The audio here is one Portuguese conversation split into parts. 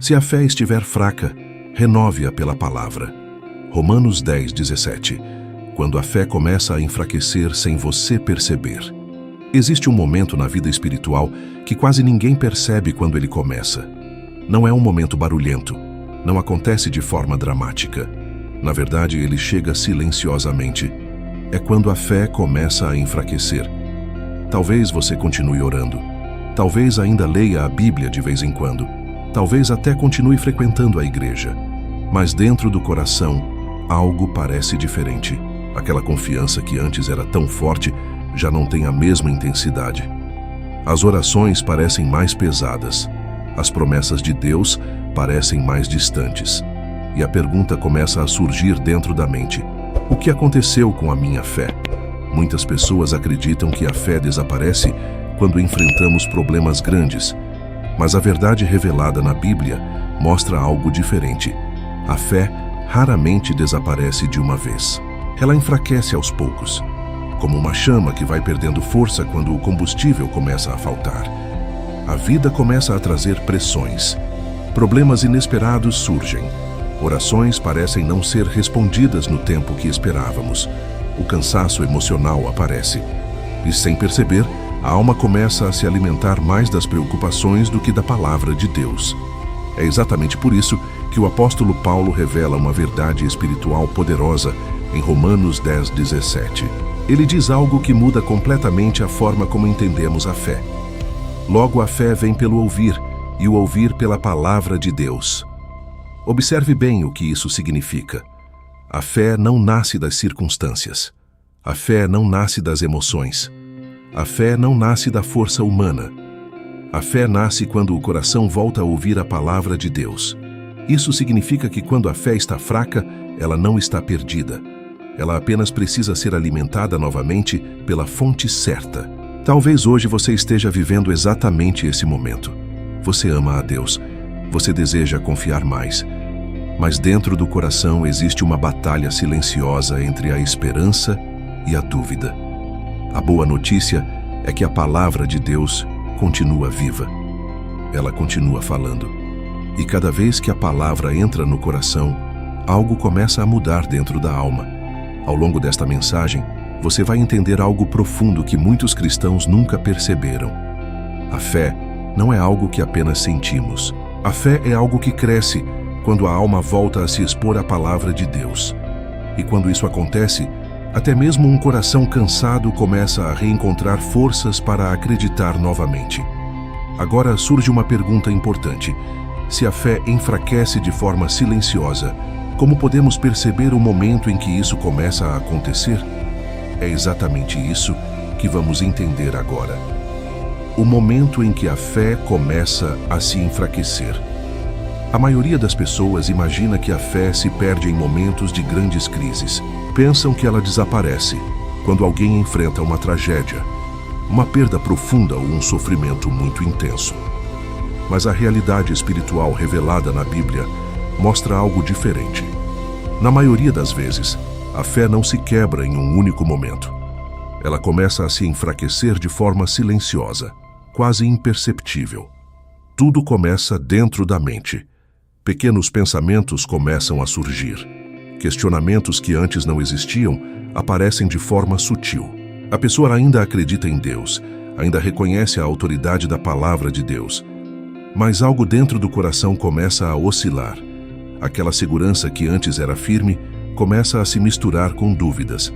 Se a fé estiver fraca, renove-a pela palavra. Romanos 10:17. Quando a fé começa a enfraquecer sem você perceber. Existe um momento na vida espiritual que quase ninguém percebe quando ele começa. Não é um momento barulhento. Não acontece de forma dramática. Na verdade, ele chega silenciosamente. É quando a fé começa a enfraquecer. Talvez você continue orando. Talvez ainda leia a Bíblia de vez em quando. Talvez até continue frequentando a igreja. Mas dentro do coração, algo parece diferente. Aquela confiança que antes era tão forte já não tem a mesma intensidade. As orações parecem mais pesadas. As promessas de Deus parecem mais distantes. E a pergunta começa a surgir dentro da mente: o que aconteceu com a minha fé? Muitas pessoas acreditam que a fé desaparece quando enfrentamos problemas grandes. Mas a verdade revelada na Bíblia mostra algo diferente. A fé raramente desaparece de uma vez. Ela enfraquece aos poucos, como uma chama que vai perdendo força quando o combustível começa a faltar. A vida começa a trazer pressões. Problemas inesperados surgem. Orações parecem não ser respondidas no tempo que esperávamos. O cansaço emocional aparece. E sem perceber, a alma começa a se alimentar mais das preocupações do que da palavra de Deus. É exatamente por isso que o apóstolo Paulo revela uma verdade espiritual poderosa em Romanos 10:17. Ele diz algo que muda completamente a forma como entendemos a fé. Logo, a fé vem pelo ouvir, e o ouvir pela palavra de Deus. Observe bem o que isso significa. A fé não nasce das circunstâncias. A fé não nasce das emoções. A fé não nasce da força humana. A fé nasce quando o coração volta a ouvir a palavra de Deus. Isso significa que quando a fé está fraca, ela não está perdida. Ela apenas precisa ser alimentada novamente pela fonte certa. Talvez hoje você esteja vivendo exatamente esse momento. Você ama a Deus. Você deseja confiar mais. Mas dentro do coração existe uma batalha silenciosa entre a esperança e a dúvida. A boa notícia é que a palavra de Deus continua viva. Ela continua falando. E cada vez que a palavra entra no coração, algo começa a mudar dentro da alma. Ao longo desta mensagem, você vai entender algo profundo que muitos cristãos nunca perceberam. A fé não é algo que apenas sentimos. A fé é algo que cresce quando a alma volta a se expor à palavra de Deus. E quando isso acontece, até mesmo um coração cansado começa a reencontrar forças para acreditar novamente. Agora surge uma pergunta importante. Se a fé enfraquece de forma silenciosa, como podemos perceber o momento em que isso começa a acontecer? É exatamente isso que vamos entender agora. O momento em que a fé começa a se enfraquecer. A maioria das pessoas imagina que a fé se perde em momentos de grandes crises. Pensam que ela desaparece quando alguém enfrenta uma tragédia, uma perda profunda ou um sofrimento muito intenso. Mas a realidade espiritual revelada na Bíblia mostra algo diferente. Na maioria das vezes, a fé não se quebra em um único momento. Ela começa a se enfraquecer de forma silenciosa, quase imperceptível. Tudo começa dentro da mente. Pequenos pensamentos começam a surgir. Questionamentos que antes não existiam aparecem de forma sutil. A pessoa ainda acredita em Deus, ainda reconhece a autoridade da palavra de Deus. Mas algo dentro do coração começa a oscilar. Aquela segurança que antes era firme começa a se misturar com dúvidas.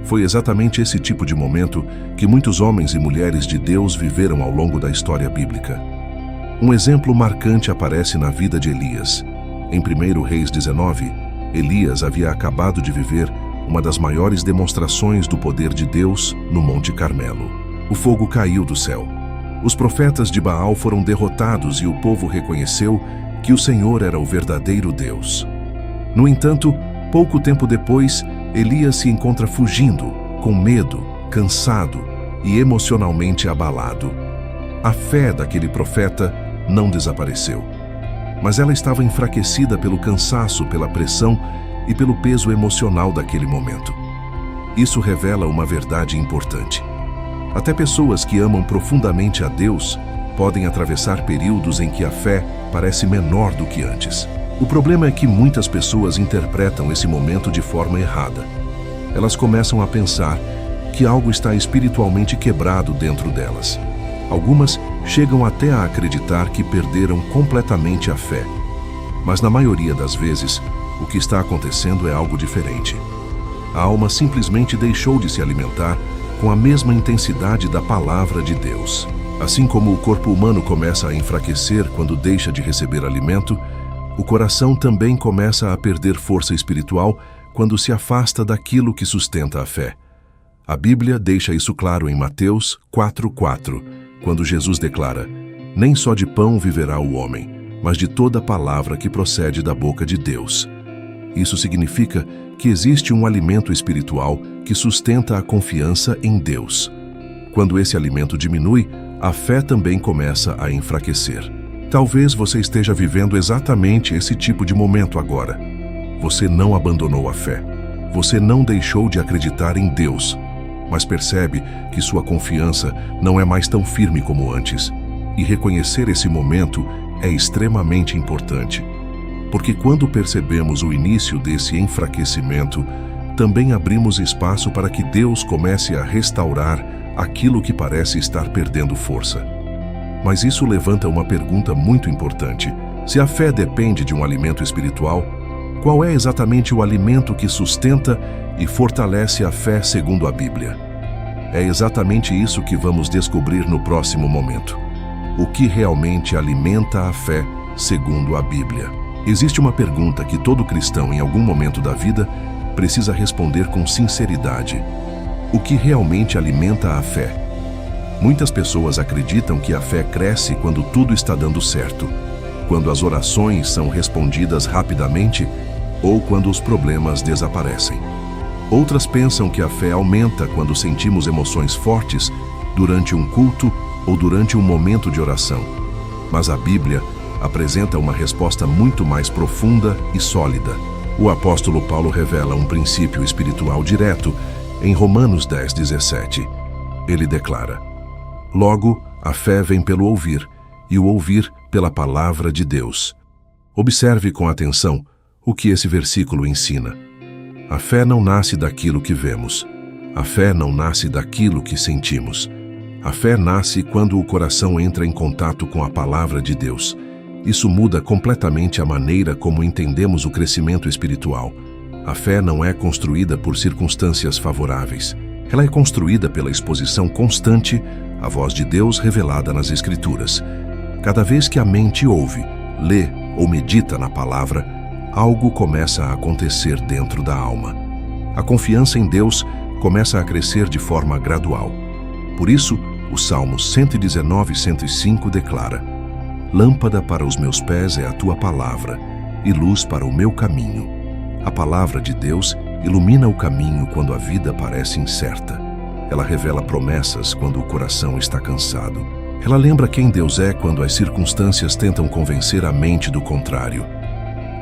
Foi exatamente esse tipo de momento que muitos homens e mulheres de Deus viveram ao longo da história bíblica. Um exemplo marcante aparece na vida de Elias. Em 1 Reis 19, Elias havia acabado de viver uma das maiores demonstrações do poder de Deus no Monte Carmelo. O fogo caiu do céu. Os profetas de Baal foram derrotados e o povo reconheceu que o Senhor era o verdadeiro Deus. No entanto, pouco tempo depois, Elias se encontra fugindo, com medo, cansado e emocionalmente abalado. A fé daquele profeta não desapareceu, mas ela estava enfraquecida pelo cansaço, pela pressão e pelo peso emocional daquele momento. Isso revela uma verdade importante. Até pessoas que amam profundamente a Deus podem atravessar períodos em que a fé parece menor do que antes. O problema é que muitas pessoas interpretam esse momento de forma errada. Elas começam a pensar que algo está espiritualmente quebrado dentro delas. Algumas chegam até a acreditar que perderam completamente a fé. Mas na maioria das vezes, o que está acontecendo é algo diferente. A alma simplesmente deixou de se alimentar com a mesma intensidade da palavra de Deus. Assim como o corpo humano começa a enfraquecer quando deixa de receber alimento, o coração também começa a perder força espiritual quando se afasta daquilo que sustenta a fé. A Bíblia deixa isso claro em Mateus 4:4, quando Jesus declara: "Nem só de pão viverá o homem, mas de toda palavra que procede da boca de Deus." Isso significa que existe um alimento espiritual que sustenta a confiança em Deus. Quando esse alimento diminui, a fé também começa a enfraquecer. Talvez você esteja vivendo exatamente esse tipo de momento agora. Você não abandonou a fé. Você não deixou de acreditar em Deus, mas percebe que sua confiança não é mais tão firme como antes. E reconhecer esse momento é extremamente importante. Porque quando percebemos o início desse enfraquecimento, também abrimos espaço para que Deus comece a restaurar aquilo que parece estar perdendo força. Mas isso levanta uma pergunta muito importante. Se a fé depende de um alimento espiritual, qual é exatamente o alimento que sustenta e fortalece a fé segundo a Bíblia? É exatamente isso que vamos descobrir no próximo momento. O que realmente alimenta a fé segundo a Bíblia? Existe uma pergunta que todo cristão, em algum momento da vida, precisa responder com sinceridade. O que realmente alimenta a fé? Muitas pessoas acreditam que a fé cresce quando tudo está dando certo, quando as orações são respondidas rapidamente ou quando os problemas desaparecem. Outras pensam que a fé aumenta quando sentimos emoções fortes durante um culto ou durante um momento de oração. Mas a Bíblia apresenta uma resposta muito mais profunda e sólida. O apóstolo Paulo revela um princípio espiritual direto em Romanos 10:17. Ele declara: "Logo, a fé vem pelo ouvir, e o ouvir pela palavra de Deus." Observe com atenção o que esse versículo ensina. A fé não nasce daquilo que vemos. A fé não nasce daquilo que sentimos. A fé nasce quando o coração entra em contato com a palavra de Deus. Isso muda completamente a maneira como entendemos o crescimento espiritual. A fé não é construída por circunstâncias favoráveis. Ela é construída pela exposição constante à voz de Deus revelada nas Escrituras. Cada vez que a mente ouve, lê ou medita na palavra, algo começa a acontecer dentro da alma. A confiança em Deus começa a crescer de forma gradual. Por isso, o Salmo 119:105 declara: "Lâmpada para os meus pés é a tua palavra, e luz para o meu caminho." A palavra de Deus ilumina o caminho quando a vida parece incerta. Ela revela promessas quando o coração está cansado. Ela lembra quem Deus é quando as circunstâncias tentam convencer a mente do contrário.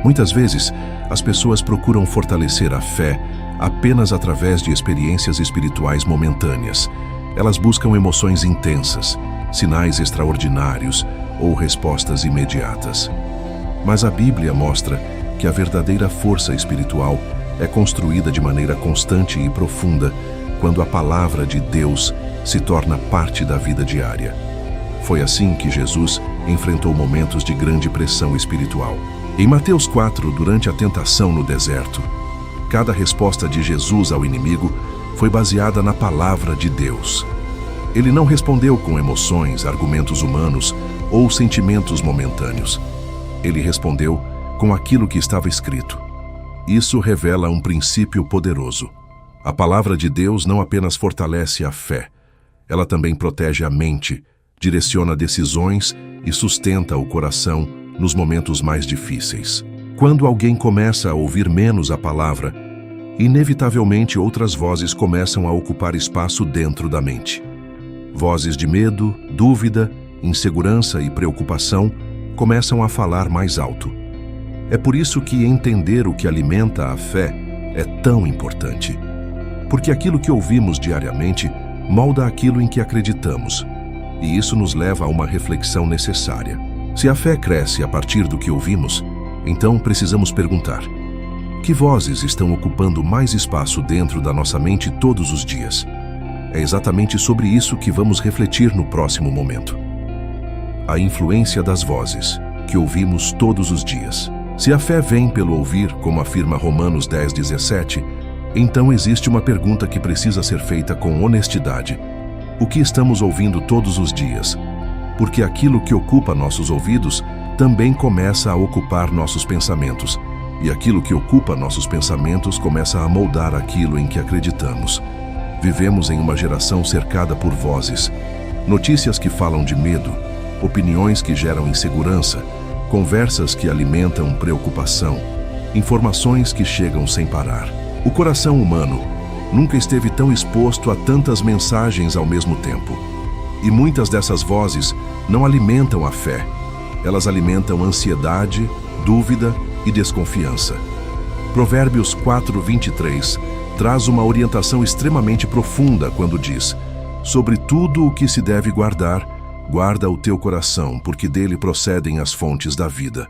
Muitas vezes, as pessoas procuram fortalecer a fé apenas através de experiências espirituais momentâneas. Elas buscam emoções intensas, sinais extraordinários ou respostas imediatas. Mas a Bíblia mostra que a verdadeira força espiritual é construída de maneira constante e profunda quando a palavra de Deus se torna parte da vida diária. Foi assim que Jesus enfrentou momentos de grande pressão espiritual. Em Mateus 4, durante a tentação no deserto, cada resposta de Jesus ao inimigo foi baseada na palavra de Deus. Ele não respondeu com emoções, argumentos humanos ou sentimentos momentâneos. Ele respondeu com aquilo que estava escrito. Isso revela um princípio poderoso. A palavra de Deus não apenas fortalece a fé, ela também protege a mente, direciona decisões e sustenta o coração nos momentos mais difíceis. Quando alguém começa a ouvir menos a palavra, inevitavelmente outras vozes começam a ocupar espaço dentro da mente. Vozes de medo, dúvida, insegurança e preocupação começam a falar mais alto. É por isso que entender o que alimenta a fé é tão importante. Porque aquilo que ouvimos diariamente molda aquilo em que acreditamos, e isso nos leva a uma reflexão necessária. Se a fé cresce a partir do que ouvimos, então precisamos perguntar: que vozes estão ocupando mais espaço dentro da nossa mente todos os dias? É exatamente sobre isso que vamos refletir no próximo momento. A influência das vozes, que ouvimos todos os dias. Se a fé vem pelo ouvir, como afirma Romanos 10:17, então existe uma pergunta que precisa ser feita com honestidade. O que estamos ouvindo todos os dias? Porque aquilo que ocupa nossos ouvidos também começa a ocupar nossos pensamentos. E aquilo que ocupa nossos pensamentos começa a moldar aquilo em que acreditamos. Vivemos em uma geração cercada por vozes, notícias que falam de medo, opiniões que geram insegurança, conversas que alimentam preocupação, informações que chegam sem parar. O coração humano nunca esteve tão exposto a tantas mensagens ao mesmo tempo. E muitas dessas vozes não alimentam a fé. Elas alimentam ansiedade, dúvida e desconfiança. Provérbios 4:23 traz uma orientação extremamente profunda quando diz: sobre tudo o que se deve guardar, guarda o teu coração, porque dele procedem as fontes da vida.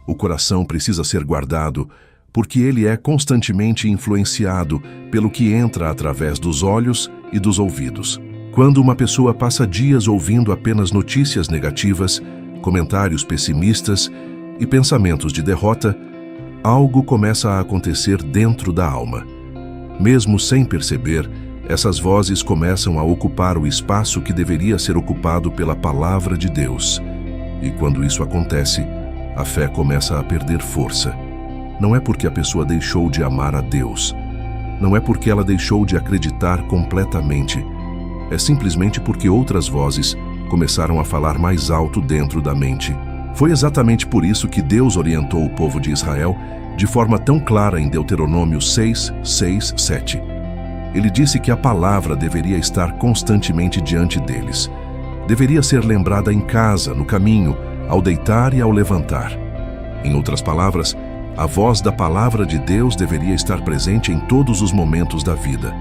O coração precisa ser guardado porque ele é constantemente influenciado pelo que entra através dos olhos e dos ouvidos. Quando uma pessoa passa dias ouvindo apenas notícias negativas, comentários pessimistas e pensamentos de derrota, algo começa a acontecer dentro da alma. Mesmo sem perceber, essas vozes começam a ocupar o espaço que deveria ser ocupado pela palavra de Deus. E quando isso acontece, a fé começa a perder força. Não é porque a pessoa deixou de amar a Deus. Não é porque ela deixou de acreditar completamente. É simplesmente porque outras vozes começaram a falar mais alto dentro da mente. Foi exatamente por isso que Deus orientou o povo de Israel de forma tão clara em Deuteronômio 6:6-7. Ele disse que a palavra deveria estar constantemente diante deles. Deveria ser lembrada em casa, no caminho, ao deitar e ao levantar. Em outras palavras, a voz da palavra de Deus deveria estar presente em todos os momentos da vida.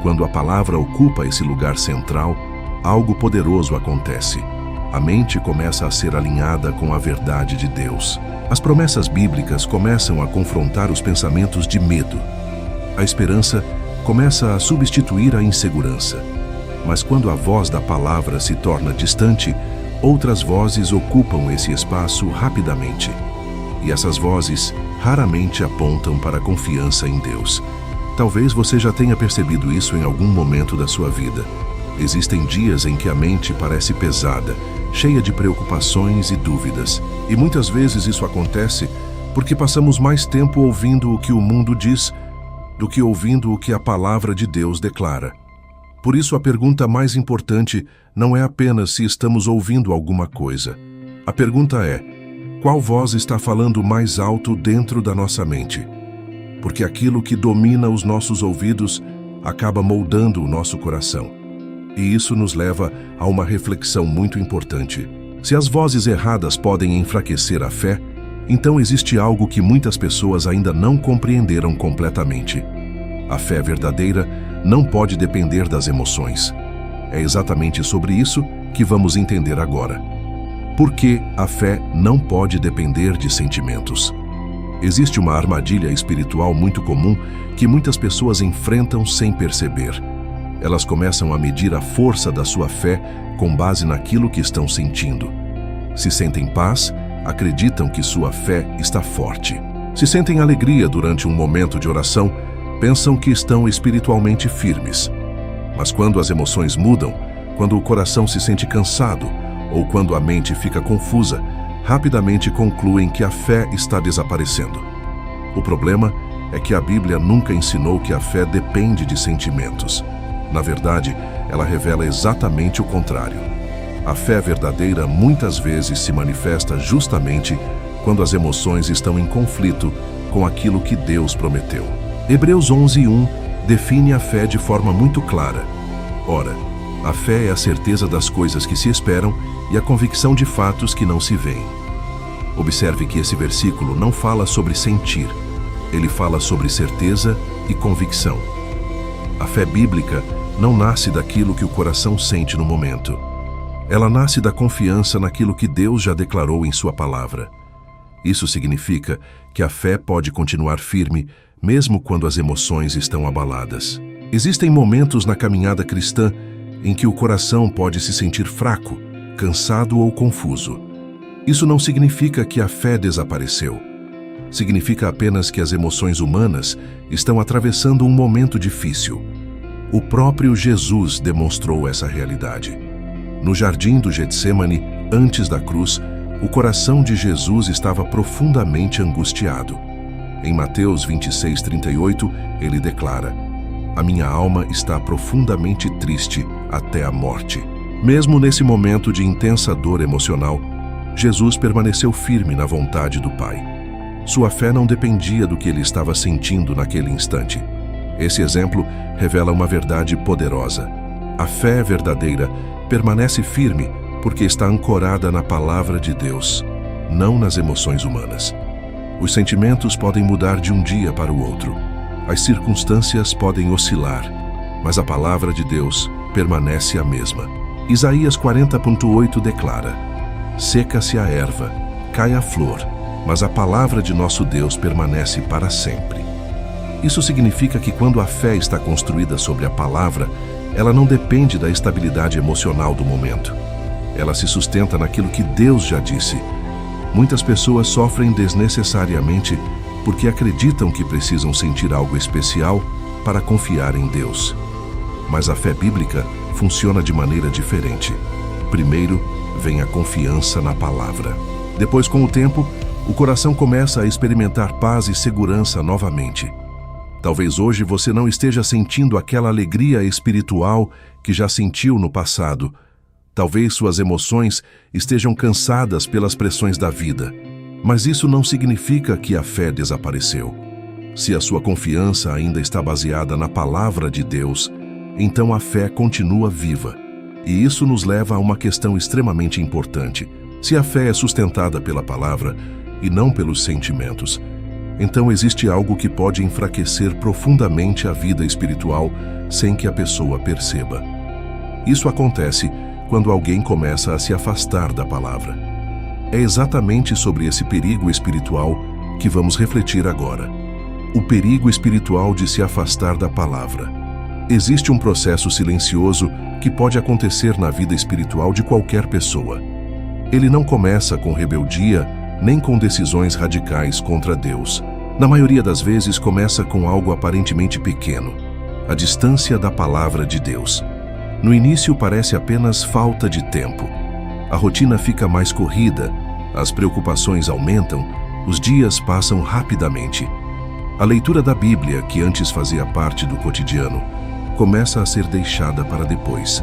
Quando a palavra ocupa esse lugar central, algo poderoso acontece. A mente começa a ser alinhada com a verdade de Deus. As promessas bíblicas começam a confrontar os pensamentos de medo. A esperança começa a substituir a insegurança. Mas quando a voz da palavra se torna distante, outras vozes ocupam esse espaço rapidamente. E essas vozes raramente apontam para a confiança em Deus. Talvez você já tenha percebido isso em algum momento da sua vida. Existem dias em que a mente parece pesada, cheia de preocupações e dúvidas. E muitas vezes isso acontece porque passamos mais tempo ouvindo o que o mundo diz do que ouvindo o que a palavra de Deus declara. Por isso, a pergunta mais importante não é apenas se estamos ouvindo alguma coisa. A pergunta é: qual voz está falando mais alto dentro da nossa mente? Porque aquilo que domina os nossos ouvidos acaba moldando o nosso coração. E isso nos leva a uma reflexão muito importante. Se as vozes erradas podem enfraquecer a fé, então existe algo que muitas pessoas ainda não compreenderam completamente. A fé verdadeira não pode depender das emoções. É exatamente sobre isso que vamos entender agora. Por que a fé não pode depender de sentimentos? Existe uma armadilha espiritual muito comum que muitas pessoas enfrentam sem perceber. Elas começam a medir a força da sua fé com base naquilo que estão sentindo. Se sentem paz, acreditam que sua fé está forte. Se sentem alegria durante um momento de oração, pensam que estão espiritualmente firmes. Mas quando as emoções mudam, quando o coração se sente cansado ou quando a mente fica confusa, rapidamente concluem que a fé está desaparecendo. O problema é que a Bíblia nunca ensinou que a fé depende de sentimentos. Na verdade, ela revela exatamente o contrário. A fé verdadeira muitas vezes se manifesta justamente quando as emoções estão em conflito com aquilo que Deus prometeu. Hebreus 11:1 define a fé de forma muito clara. Ora, a fé é a certeza das coisas que se esperam e a convicção de fatos que não se veem. Observe que esse versículo não fala sobre sentir, ele fala sobre certeza e convicção. A fé bíblica não nasce daquilo que o coração sente no momento. Ela nasce da confiança naquilo que Deus já declarou em sua palavra. Isso significa que a fé pode continuar firme, mesmo quando as emoções estão abaladas. Existem momentos na caminhada cristã em que o coração pode se sentir fraco, cansado ou confuso. Isso não significa que a fé desapareceu. Significa apenas que as emoções humanas estão atravessando um momento difícil. O próprio Jesus demonstrou essa realidade. No jardim do Getsêmani, antes da cruz, o coração de Jesus estava profundamente angustiado. Em Mateus 26:38, ele declara: "A minha alma está profundamente triste até a morte." Mesmo nesse momento de intensa dor emocional, Jesus permaneceu firme na vontade do Pai. Sua fé não dependia do que ele estava sentindo naquele instante. Esse exemplo revela uma verdade poderosa. A fé verdadeira permanece firme porque está ancorada na palavra de Deus, não nas emoções humanas. Os sentimentos podem mudar de um dia para o outro. As circunstâncias podem oscilar, mas a palavra de Deus permanece a mesma. Isaías 40:8 declara: "Seca-se a erva, cai a flor, mas a palavra de nosso Deus permanece para sempre." Isso significa que quando a fé está construída sobre a palavra, ela não depende da estabilidade emocional do momento. Ela se sustenta naquilo que Deus já disse. Muitas pessoas sofrem desnecessariamente porque acreditam que precisam sentir algo especial para confiar em Deus. Mas a fé bíblica funciona de maneira diferente. Primeiro, vem a confiança na palavra. Depois, com o tempo, o coração começa a experimentar paz e segurança novamente. Talvez hoje você não esteja sentindo aquela alegria espiritual que já sentiu no passado. Talvez suas emoções estejam cansadas pelas pressões da vida. Mas isso não significa que a fé desapareceu. Se a sua confiança ainda está baseada na palavra de Deus, então a fé continua viva. E isso nos leva a uma questão extremamente importante. Se a fé é sustentada pela palavra e não pelos sentimentos, então existe algo que pode enfraquecer profundamente a vida espiritual sem que a pessoa perceba. Isso acontece quando alguém começa a se afastar da palavra. É exatamente sobre esse perigo espiritual que vamos refletir agora. O perigo espiritual de se afastar da palavra. Existe um processo silencioso que pode acontecer na vida espiritual de qualquer pessoa. Ele não começa com rebeldia, nem com decisões radicais contra Deus. Na maioria das vezes começa com algo aparentemente pequeno: a distância da palavra de Deus. No início parece apenas falta de tempo. A rotina fica mais corrida, as preocupações aumentam, os dias passam rapidamente. A leitura da Bíblia, que antes fazia parte do cotidiano, começa a ser deixada para depois.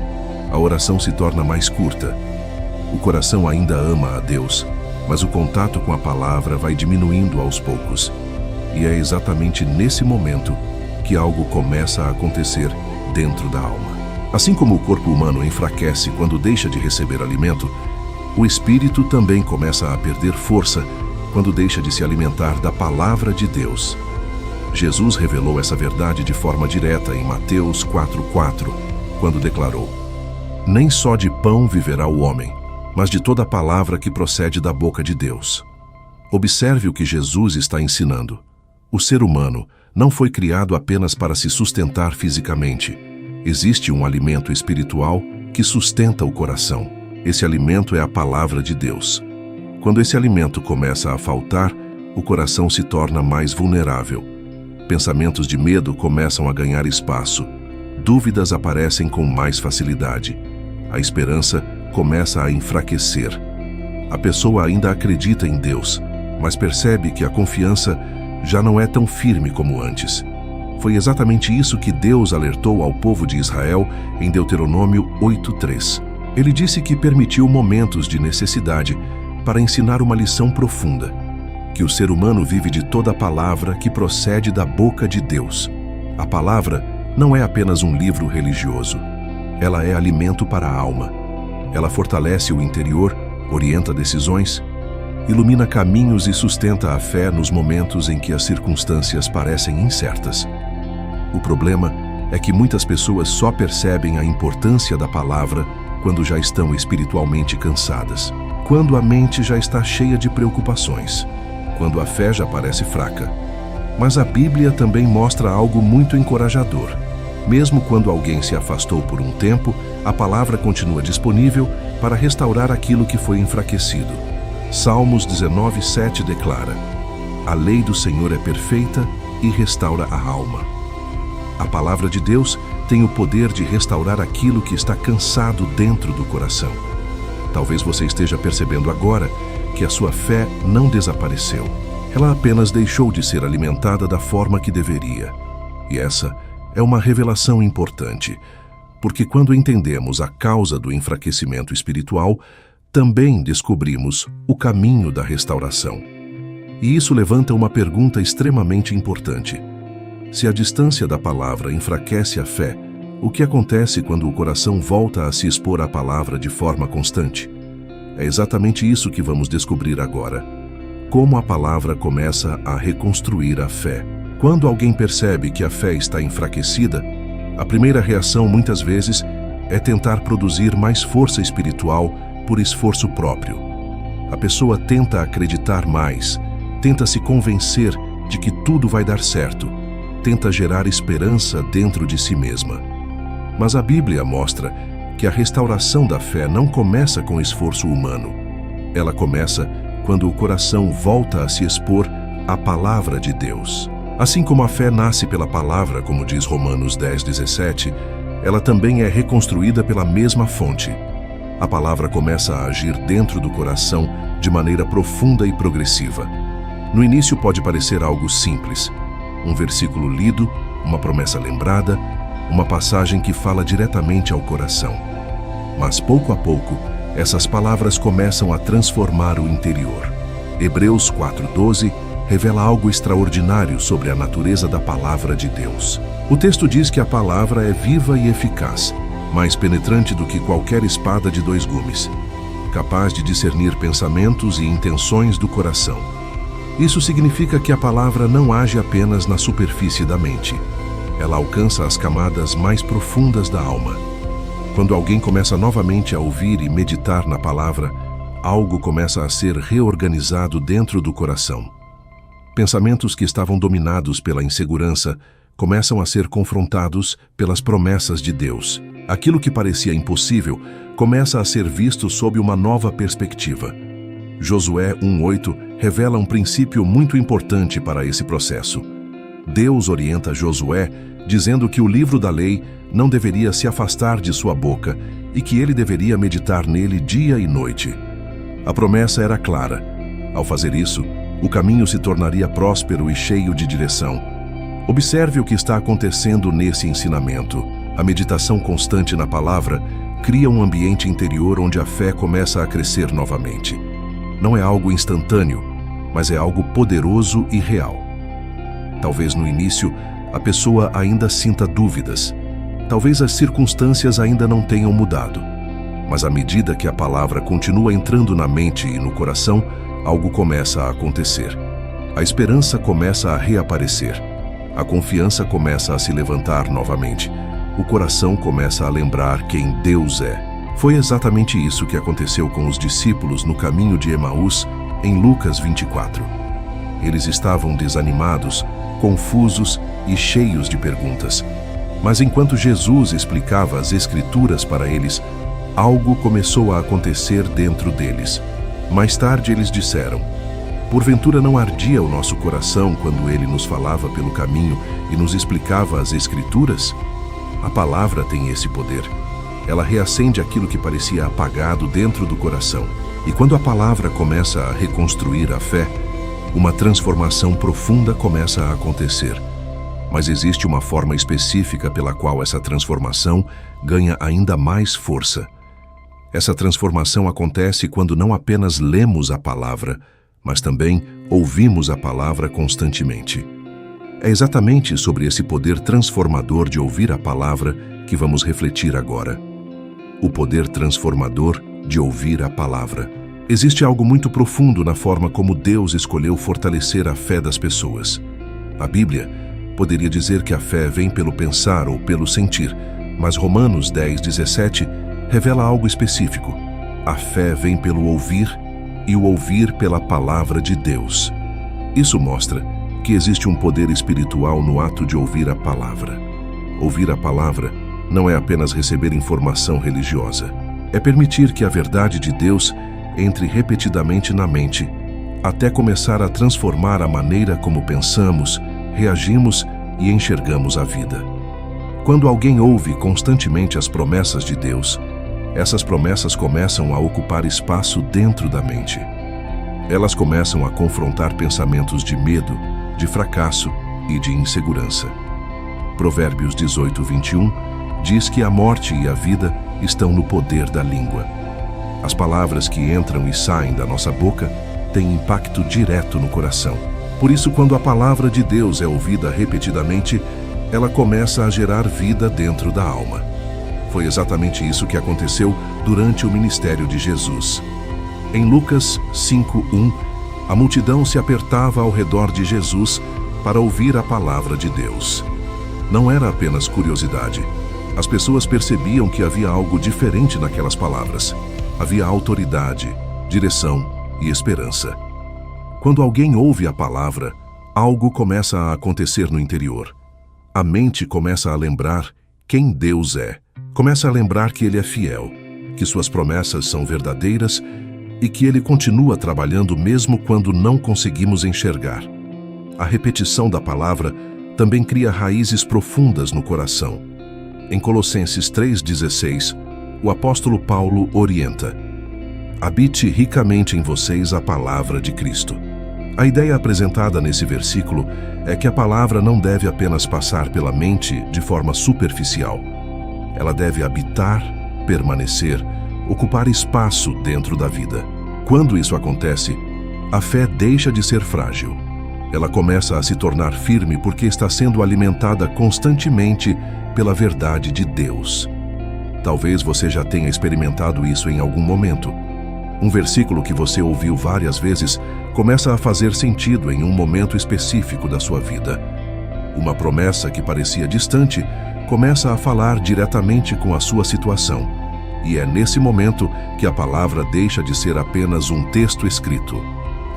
A oração se torna mais curta. O coração ainda ama a Deus, mas o contato com a palavra vai diminuindo aos poucos. E é exatamente nesse momento que algo começa a acontecer dentro da alma. Assim como o corpo humano enfraquece quando deixa de receber alimento, o espírito também começa a perder força quando deixa de se alimentar da palavra de Deus. Jesus revelou essa verdade de forma direta em Mateus 4:4, quando declarou: "Nem só de pão viverá o homem, mas de toda palavra que procede da boca de Deus." Observe o que Jesus está ensinando. O ser humano não foi criado apenas para se sustentar fisicamente. Existe um alimento espiritual que sustenta o coração. Esse alimento é a palavra de Deus. Quando esse alimento começa a faltar, o coração se torna mais vulnerável. Pensamentos de medo começam a ganhar espaço. Dúvidas aparecem com mais facilidade. A esperança começa a enfraquecer. A pessoa ainda acredita em Deus, mas percebe que a confiança já não é tão firme como antes. Foi exatamente isso que Deus alertou ao povo de Israel em Deuteronômio 8:3. Ele disse que permitiu momentos de necessidade para ensinar uma lição profunda, que o ser humano vive de toda a palavra que procede da boca de Deus. A palavra não é apenas um livro religioso. Ela é alimento para a alma. Ela fortalece o interior, orienta decisões, ilumina caminhos e sustenta a fé nos momentos em que as circunstâncias parecem incertas. O problema é que muitas pessoas só percebem a importância da palavra quando já estão espiritualmente cansadas, quando a mente já está cheia de preocupações, quando a fé já parece fraca. Mas a Bíblia também mostra algo muito encorajador. Mesmo quando alguém se afastou por um tempo, a palavra continua disponível para restaurar aquilo que foi enfraquecido. Salmos 19:7 declara: "A lei do Senhor é perfeita e restaura a alma." A palavra de Deus tem o poder de restaurar aquilo que está cansado dentro do coração. Talvez você esteja percebendo agora que a sua fé não desapareceu. Ela apenas deixou de ser alimentada da forma que deveria. E essa é uma revelação importante, porque quando entendemos a causa do enfraquecimento espiritual, também descobrimos o caminho da restauração. E isso levanta uma pergunta extremamente importante. Se a distância da palavra enfraquece a fé, o que acontece quando o coração volta a se expor à palavra de forma constante? É exatamente isso que vamos descobrir agora. Como a palavra começa a reconstruir a fé. Quando alguém percebe que a fé está enfraquecida, a primeira reação muitas vezes é tentar produzir mais força espiritual por esforço próprio. A pessoa tenta acreditar mais, tenta se convencer de que tudo vai dar certo, tenta gerar esperança dentro de si mesma. Mas a Bíblia mostra que a restauração da fé não começa com esforço humano. Ela começa quando o coração volta a se expor à palavra de Deus. Assim como a fé nasce pela palavra, como diz Romanos 10:17, ela também é reconstruída pela mesma fonte. A palavra começa a agir dentro do coração de maneira profunda e progressiva. No início pode parecer algo simples. Um versículo lido, uma promessa lembrada, uma passagem que fala diretamente ao coração. Mas pouco a pouco, essas palavras começam a transformar o interior. Hebreus 4:12 revela algo extraordinário sobre a natureza da palavra de Deus. O texto diz que a palavra é viva e eficaz, mais penetrante do que qualquer espada de 2 gumes, capaz de discernir pensamentos e intenções do coração. Isso significa que a palavra não age apenas na superfície da mente. Ela alcança as camadas mais profundas da alma. Quando alguém começa novamente a ouvir e meditar na palavra, algo começa a ser reorganizado dentro do coração. Pensamentos que estavam dominados pela insegurança começam a ser confrontados pelas promessas de Deus. Aquilo que parecia impossível começa a ser visto sob uma nova perspectiva. Josué 1:8 revela um princípio muito importante para esse processo. Deus orienta Josué dizendo que o livro da lei não deveria se afastar de sua boca e que ele deveria meditar nele dia e noite. A promessa era clara. Ao fazer isso, o caminho se tornaria próspero e cheio de direção. Observe o que está acontecendo nesse ensinamento. A meditação constante na palavra cria um ambiente interior onde a fé começa a crescer novamente. Não é algo instantâneo, mas é algo poderoso e real. Talvez no início a pessoa ainda sinta dúvidas. Talvez as circunstâncias ainda não tenham mudado. Mas à medida que a palavra continua entrando na mente e no coração, algo começa a acontecer. A esperança começa a reaparecer. A confiança começa a se levantar novamente. O coração começa a lembrar quem Deus é. Foi exatamente isso que aconteceu com os discípulos no caminho de Emaús, em Lucas 24. Eles estavam desanimados, confusos e cheios de perguntas. Mas enquanto Jesus explicava as Escrituras para eles, algo começou a acontecer dentro deles. Mais tarde eles disseram: "Porventura não ardia o nosso coração quando ele nos falava pelo caminho e nos explicava as Escrituras?" A palavra tem esse poder. Ela reacende aquilo que parecia apagado dentro do coração. E quando a palavra começa a reconstruir a fé, uma transformação profunda começa a acontecer. Mas existe uma forma específica pela qual essa transformação ganha ainda mais força. Essa transformação acontece quando não apenas lemos a palavra, mas também ouvimos a palavra constantemente. É exatamente sobre esse poder transformador de ouvir a palavra que vamos refletir agora. O poder transformador de ouvir a palavra. Existe algo muito profundo na forma como Deus escolheu fortalecer a fé das pessoas. A Bíblia poderia dizer que a fé vem pelo pensar ou pelo sentir, mas Romanos 10:17 revela algo específico. A fé vem pelo ouvir e o ouvir pela palavra de Deus. Isso mostra que existe um poder espiritual no ato de ouvir a palavra. Ouvir a palavra não é apenas receber informação religiosa. É permitir que a verdade de Deus entre repetidamente na mente, até começar a transformar a maneira como pensamos, reagimos e enxergamos a vida. Quando alguém ouve constantemente as promessas de Deus, essas promessas começam a ocupar espaço dentro da mente. Elas começam a confrontar pensamentos de medo, de fracasso e de insegurança. Provérbios 18:21 diz que a morte e a vida estão no poder da língua. As palavras que entram e saem da nossa boca têm impacto direto no coração. Por isso, quando a palavra de Deus é ouvida repetidamente, ela começa a gerar vida dentro da alma. Foi exatamente isso que aconteceu durante o ministério de Jesus. Em Lucas 5:1, a multidão se apertava ao redor de Jesus para ouvir a palavra de Deus. Não era apenas curiosidade. As pessoas percebiam que havia algo diferente naquelas palavras. Havia autoridade, direção e esperança. Quando alguém ouve a palavra, algo começa a acontecer no interior. A mente começa a lembrar quem Deus é. Começa a lembrar que Ele é fiel, que suas promessas são verdadeiras e que Ele continua trabalhando mesmo quando não conseguimos enxergar. A repetição da palavra também cria raízes profundas no coração. Em Colossenses 3:16, o apóstolo Paulo orienta: habite ricamente em vocês a palavra de Cristo. A ideia apresentada nesse versículo é que a palavra não deve apenas passar pela mente de forma superficial. Ela deve habitar, permanecer, ocupar espaço dentro da vida. Quando isso acontece, a fé deixa de ser frágil. Ela começa a se tornar firme porque está sendo alimentada constantemente pela verdade de Deus. Talvez você já tenha experimentado isso em algum momento. Um versículo que você ouviu várias vezes começa a fazer sentido em um momento específico da sua vida. Uma promessa que parecia distante começa a falar diretamente com a sua situação. E é nesse momento que a palavra deixa de ser apenas um texto escrito.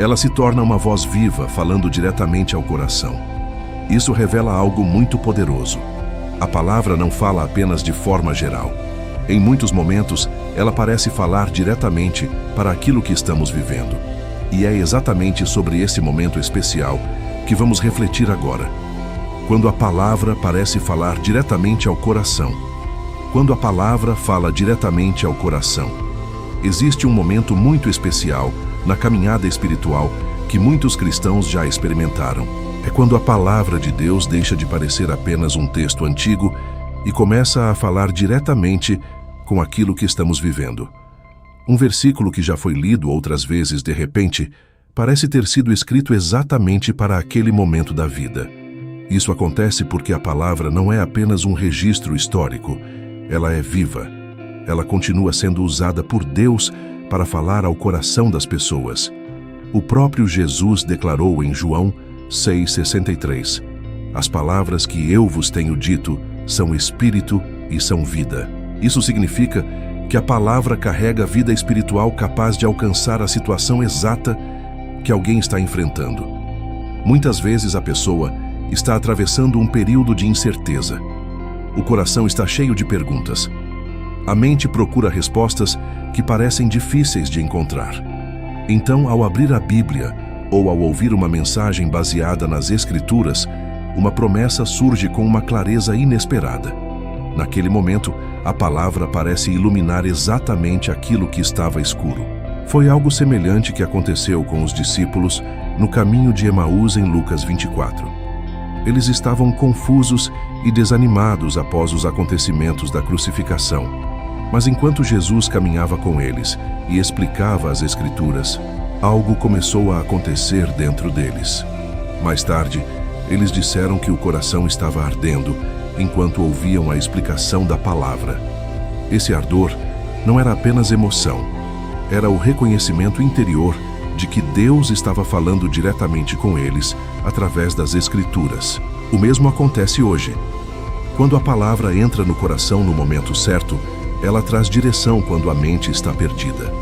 Ela se torna uma voz viva, falando diretamente ao coração. Isso revela algo muito poderoso. A palavra não fala apenas de forma geral. Em muitos momentos, ela parece falar diretamente para aquilo que estamos vivendo. E é exatamente sobre esse momento especial que vamos refletir agora. Quando a palavra parece falar diretamente ao coração. Quando a palavra fala diretamente ao coração. Existe um momento muito especial na caminhada espiritual que muitos cristãos já experimentaram. É quando a palavra de Deus deixa de parecer apenas um texto antigo e começa a falar diretamente com aquilo que estamos vivendo. Um versículo que já foi lido outras vezes de repente parece ter sido escrito exatamente para aquele momento da vida. Isso acontece porque a palavra não é apenas um registro histórico, ela é viva. Ela continua sendo usada por Deus para falar ao coração das pessoas. O próprio Jesus declarou em João 6,63: as palavras que eu vos tenho dito são espírito e são vida. Isso significa que a palavra carrega vida espiritual capaz de alcançar a situação exata que alguém está enfrentando. Muitas vezes a pessoa está atravessando um período de incerteza. O coração está cheio de perguntas. A mente procura respostas que parecem difíceis de encontrar. Então, ao abrir a Bíblia ou ao ouvir uma mensagem baseada nas Escrituras, uma promessa surge com uma clareza inesperada. Naquele momento, a palavra parece iluminar exatamente aquilo que estava escuro. Foi algo semelhante que aconteceu com os discípulos no caminho de Emaús em Lucas 24. Eles estavam confusos e desanimados após os acontecimentos da crucificação. Mas enquanto Jesus caminhava com eles e explicava as Escrituras, algo começou a acontecer dentro deles. Mais tarde, eles disseram que o coração estava ardendo enquanto ouviam a explicação da palavra. Esse ardor não era apenas emoção, era o reconhecimento interior de que Deus estava falando diretamente com eles através das Escrituras. O mesmo acontece hoje. Quando a palavra entra no coração no momento certo, Ela traz direção quando a mente está perdida.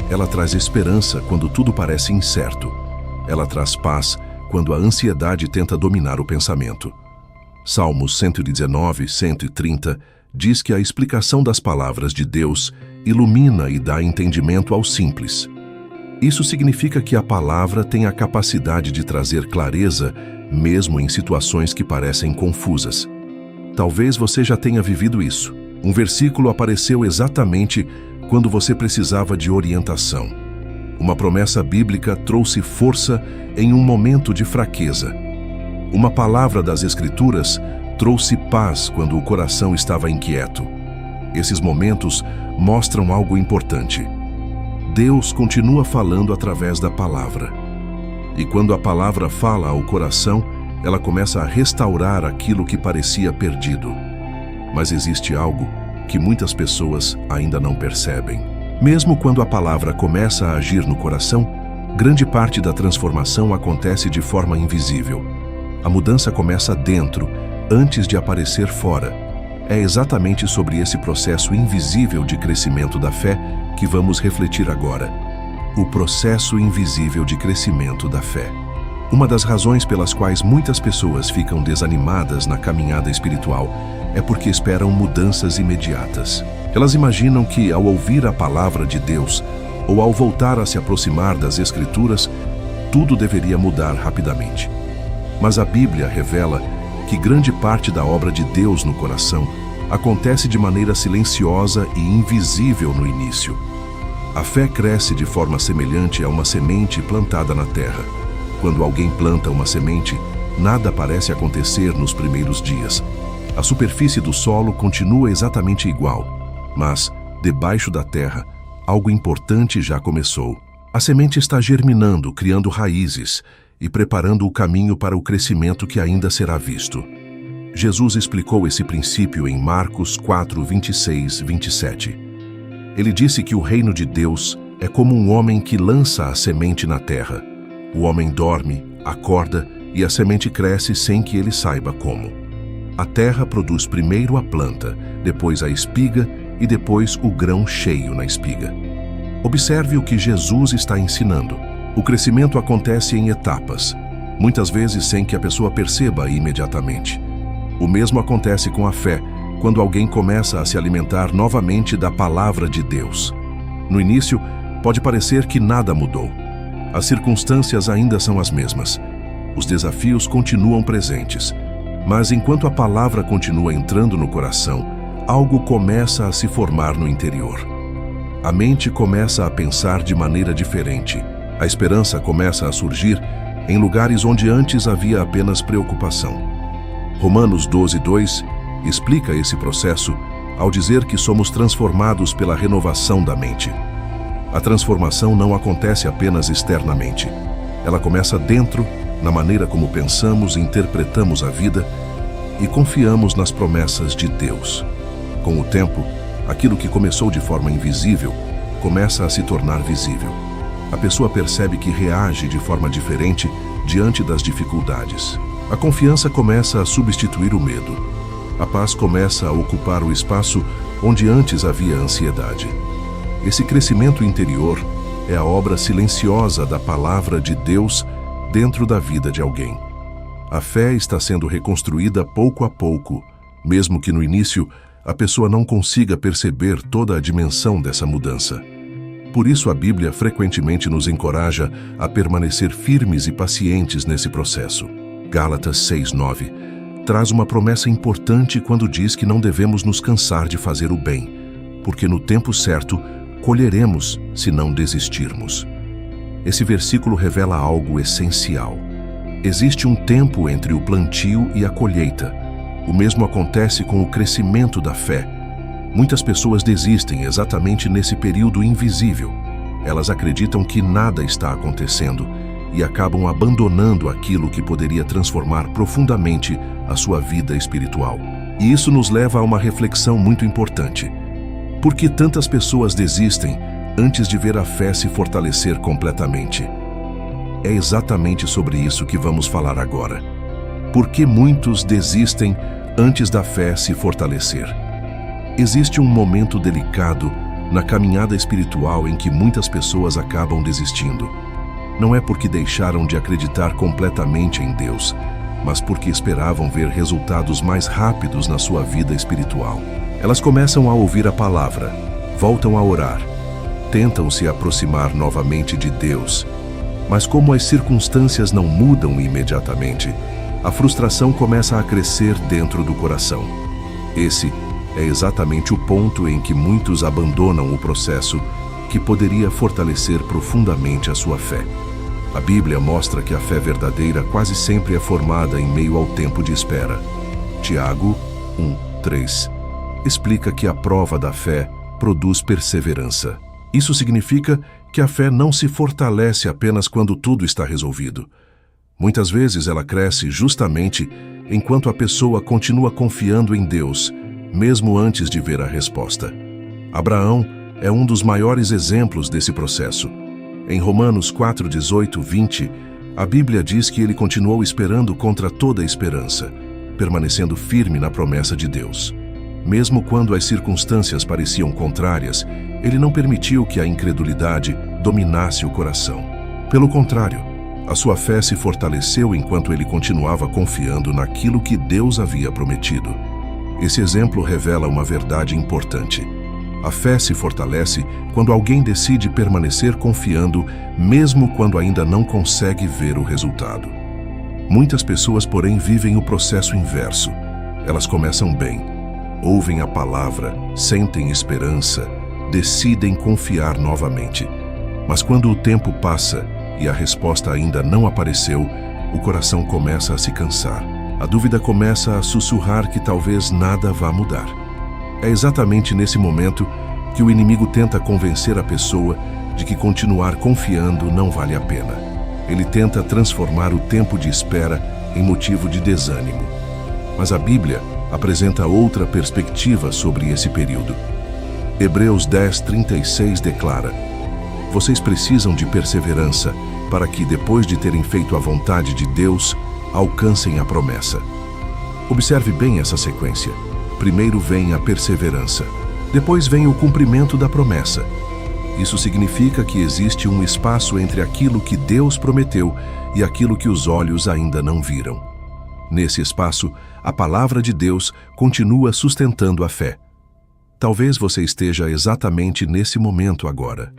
Ela traz esperança quando tudo parece incerto. Ela traz paz quando a ansiedade tenta dominar o pensamento. Salmos 119, 130 diz que a explicação das palavras de Deus ilumina e dá entendimento ao simples. Isso significa que a palavra tem a capacidade de trazer clareza, mesmo em situações que parecem confusas. Talvez você já tenha vivido isso. Um versículo apareceu exatamente quando você precisava de orientação. Uma promessa bíblica trouxe força em um momento de fraqueza. Uma palavra das Escrituras trouxe paz quando o coração estava inquieto. Esses momentos mostram algo importante. Deus continua falando através da palavra. E quando a palavra fala ao coração, ela começa a restaurar aquilo que parecia perdido. Mas existe algo que muitas pessoas ainda não percebem. Mesmo quando a palavra começa a agir no coração, grande parte da transformação acontece de forma invisível. A mudança começa dentro, antes de aparecer fora. É exatamente sobre esse processo invisível de crescimento da fé que vamos refletir agora. O processo invisível de crescimento da fé. Uma das razões pelas quais muitas pessoas ficam desanimadas na caminhada espiritual é porque esperam mudanças imediatas. Elas imaginam que, ao ouvir a palavra de Deus ou ao voltar a se aproximar das Escrituras, tudo deveria mudar rapidamente. Mas a Bíblia revela que grande parte da obra de Deus no coração acontece de maneira silenciosa e invisível no início. A fé cresce de forma semelhante a uma semente plantada na terra. Quando alguém planta uma semente, nada parece acontecer nos primeiros dias. A superfície do solo continua exatamente igual, mas, debaixo da terra, algo importante já começou. A semente está germinando, criando raízes e preparando o caminho para o crescimento que ainda será visto. Jesus explicou esse princípio em Marcos 4, 26, 27. Ele disse que o reino de Deus é como um homem que lança a semente na terra. O homem dorme, acorda e a semente cresce sem que ele saiba como. A terra produz primeiro a planta, depois a espiga e depois o grão cheio na espiga. Observe o que Jesus está ensinando. O crescimento acontece em etapas, muitas vezes sem que a pessoa perceba imediatamente. O mesmo acontece com a fé, quando alguém começa a se alimentar novamente da palavra de Deus. No início, pode parecer que nada mudou. As circunstâncias ainda são as mesmas. Os desafios continuam presentes. Mas enquanto a palavra continua entrando no coração, algo começa a se formar no interior. A mente começa a pensar de maneira diferente. A esperança começa a surgir em lugares onde antes havia apenas preocupação. Romanos 12, 2 explica esse processo ao dizer que somos transformados pela renovação da mente. A transformação não acontece apenas externamente. Ela começa dentro, na maneira como pensamos e interpretamos a vida e confiamos nas promessas de Deus. Com o tempo, aquilo que começou de forma invisível começa a se tornar visível. A pessoa percebe que reage de forma diferente diante das dificuldades. A confiança começa a substituir o medo. A paz começa a ocupar o espaço onde antes havia ansiedade. Esse crescimento interior é a obra silenciosa da palavra de Deus dentro da vida de alguém. A fé está sendo reconstruída pouco a pouco, mesmo que no início a pessoa não consiga perceber toda a dimensão dessa mudança. Por isso a Bíblia frequentemente nos encoraja a permanecer firmes e pacientes nesse processo. Gálatas 6:9 traz uma promessa importante quando diz que não devemos nos cansar de fazer o bem, porque no tempo certo colheremos se não desistirmos. Esse versículo revela algo essencial. Existe um tempo entre o plantio e a colheita. O mesmo acontece com o crescimento da fé. Muitas pessoas desistem exatamente nesse período invisível. Elas acreditam que nada está acontecendo e acabam abandonando aquilo que poderia transformar profundamente a sua vida espiritual. E isso nos leva a uma reflexão muito importante. Por que tantas pessoas desistem antes de ver a fé se fortalecer completamente? É exatamente sobre isso que vamos falar agora. Por que muitos desistem antes da fé se fortalecer? Existe um momento delicado na caminhada espiritual em que muitas pessoas acabam desistindo. Não é porque deixaram de acreditar completamente em Deus, mas porque esperavam ver resultados mais rápidos na sua vida espiritual. Elas começam a ouvir a palavra, voltam a orar, tentam se aproximar novamente de Deus, mas como as circunstâncias não mudam imediatamente, a frustração começa a crescer dentro do coração. Esse é exatamente o ponto em que muitos abandonam o processo que poderia fortalecer profundamente a sua fé. A Bíblia mostra que a fé verdadeira quase sempre é formada em meio ao tempo de espera. Tiago 1:3 explica que a prova da fé produz perseverança. Isso significa que a fé não se fortalece apenas quando tudo está resolvido. Muitas vezes ela cresce justamente enquanto a pessoa continua confiando em Deus, mesmo antes de ver a resposta. Abraão é um dos maiores exemplos desse processo. Em Romanos 4:18-20, a Bíblia diz que ele continuou esperando contra toda esperança, permanecendo firme na promessa de Deus. Mesmo quando as circunstâncias pareciam contrárias, ele não permitiu que a incredulidade dominasse o coração. Pelo contrário, a sua fé se fortaleceu enquanto ele continuava confiando naquilo que Deus havia prometido. Esse exemplo revela uma verdade importante. A fé se fortalece quando alguém decide permanecer confiando, mesmo quando ainda não consegue ver o resultado. Muitas pessoas, porém, vivem o processo inverso. Elas começam bem, ouvem a palavra, sentem esperança, decidem confiar novamente. Mas quando o tempo passa e a resposta ainda não apareceu, o coração começa a se cansar. A dúvida começa a sussurrar que talvez nada vá mudar. É exatamente nesse momento que o inimigo tenta convencer a pessoa de que continuar confiando não vale a pena. Ele tenta transformar o tempo de espera em motivo de desânimo. Mas a Bíblia apresenta outra perspectiva sobre esse período. Hebreus 10:36 declara: "Vocês precisam de perseverança para que, depois de terem feito a vontade de Deus, alcancem a promessa." Observe bem essa sequência. Primeiro vem a perseverança, depois vem o cumprimento da promessa. Isso significa que existe um espaço entre aquilo que Deus prometeu e aquilo que os olhos ainda não viram. Nesse espaço, a palavra de Deus continua sustentando a fé. Talvez você esteja exatamente nesse momento agora.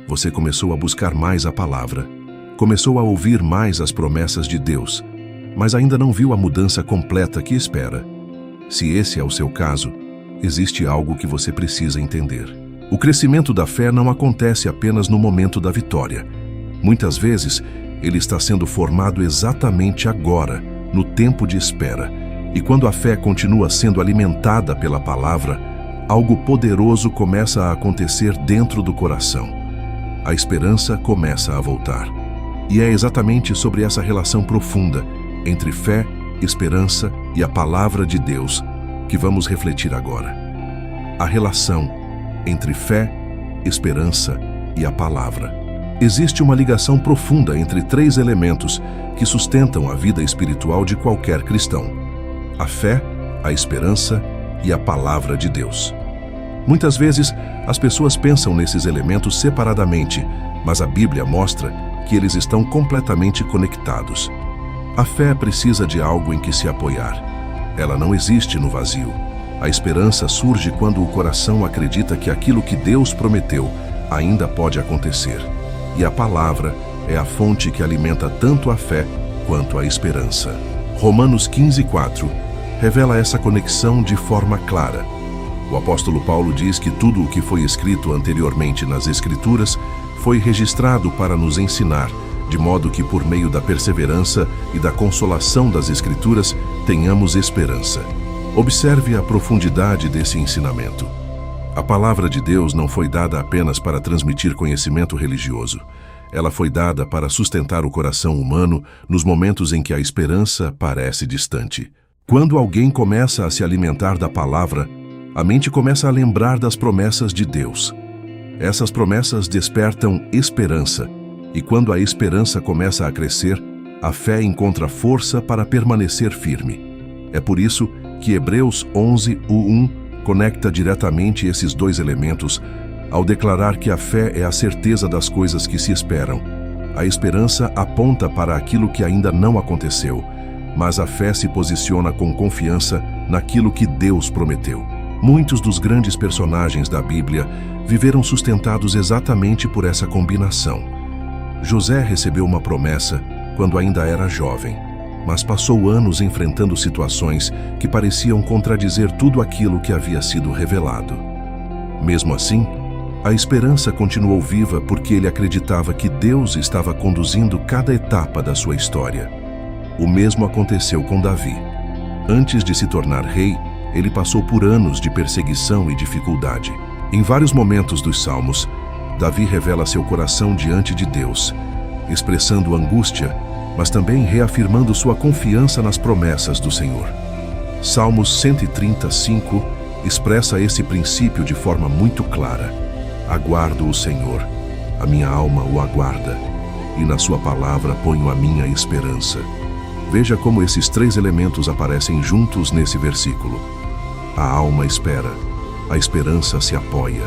Você começou a buscar mais a palavra, começou a ouvir mais as promessas de Deus, mas ainda não viu a mudança completa que espera. Se esse é o seu caso, existe algo que você precisa entender. O crescimento da fé não acontece apenas no momento da vitória. Muitas vezes, ele está sendo formado exatamente agora, no tempo de espera. E quando a fé continua sendo alimentada pela palavra, algo poderoso começa a acontecer dentro do coração. A esperança começa a voltar. E é exatamente sobre essa relação profunda entre fé, esperança e a palavra de Deus que vamos refletir agora. A relação entre fé, esperança e a palavra. Existe uma ligação profunda entre três elementos que sustentam a vida espiritual de qualquer cristão: a fé, a esperança e a palavra de Deus. Muitas vezes, as pessoas pensam nesses elementos separadamente, mas a Bíblia mostra que eles estão completamente conectados. A fé precisa de algo em que se apoiar. Ela não existe no vazio. A esperança surge quando o coração acredita que aquilo que Deus prometeu ainda pode acontecer. E a palavra é a fonte que alimenta tanto a fé quanto a esperança. Romanos 15:4 revela essa conexão de forma clara. O apóstolo Paulo diz que tudo o que foi escrito anteriormente nas Escrituras foi registrado para nos ensinar, de modo que por meio da perseverança e da consolação das Escrituras tenhamos esperança. Observe a profundidade desse ensinamento. A palavra de Deus não foi dada apenas para transmitir conhecimento religioso. Ela foi dada para sustentar o coração humano nos momentos em que a esperança parece distante. Quando alguém começa a se alimentar da palavra, a mente começa a lembrar das promessas de Deus. Essas promessas despertam esperança, e quando a esperança começa a crescer, a fé encontra força para permanecer firme. É por isso que Hebreus 11:1 conecta diretamente esses dois elementos ao declarar que a fé é a certeza das coisas que se esperam. A esperança aponta para aquilo que ainda não aconteceu, mas a fé se posiciona com confiança naquilo que Deus prometeu. Muitos dos grandes personagens da Bíblia viveram sustentados exatamente por essa combinação. José recebeu uma promessa quando ainda era jovem, mas passou anos enfrentando situações que pareciam contradizer tudo aquilo que havia sido revelado. Mesmo assim, a esperança continuou viva porque ele acreditava que Deus estava conduzindo cada etapa da sua história. O mesmo aconteceu com Davi. Antes de se tornar rei, ele passou por anos de perseguição e dificuldade. Em vários momentos dos Salmos, Davi revela seu coração diante de Deus, expressando angústia, mas também reafirmando sua confiança nas promessas do Senhor. Salmos 135 expressa esse princípio de forma muito clara. Aguardo o Senhor, a minha alma o aguarda, e na sua palavra ponho a minha esperança. Veja como esses três elementos aparecem juntos nesse versículo. A alma espera, a esperança se apoia,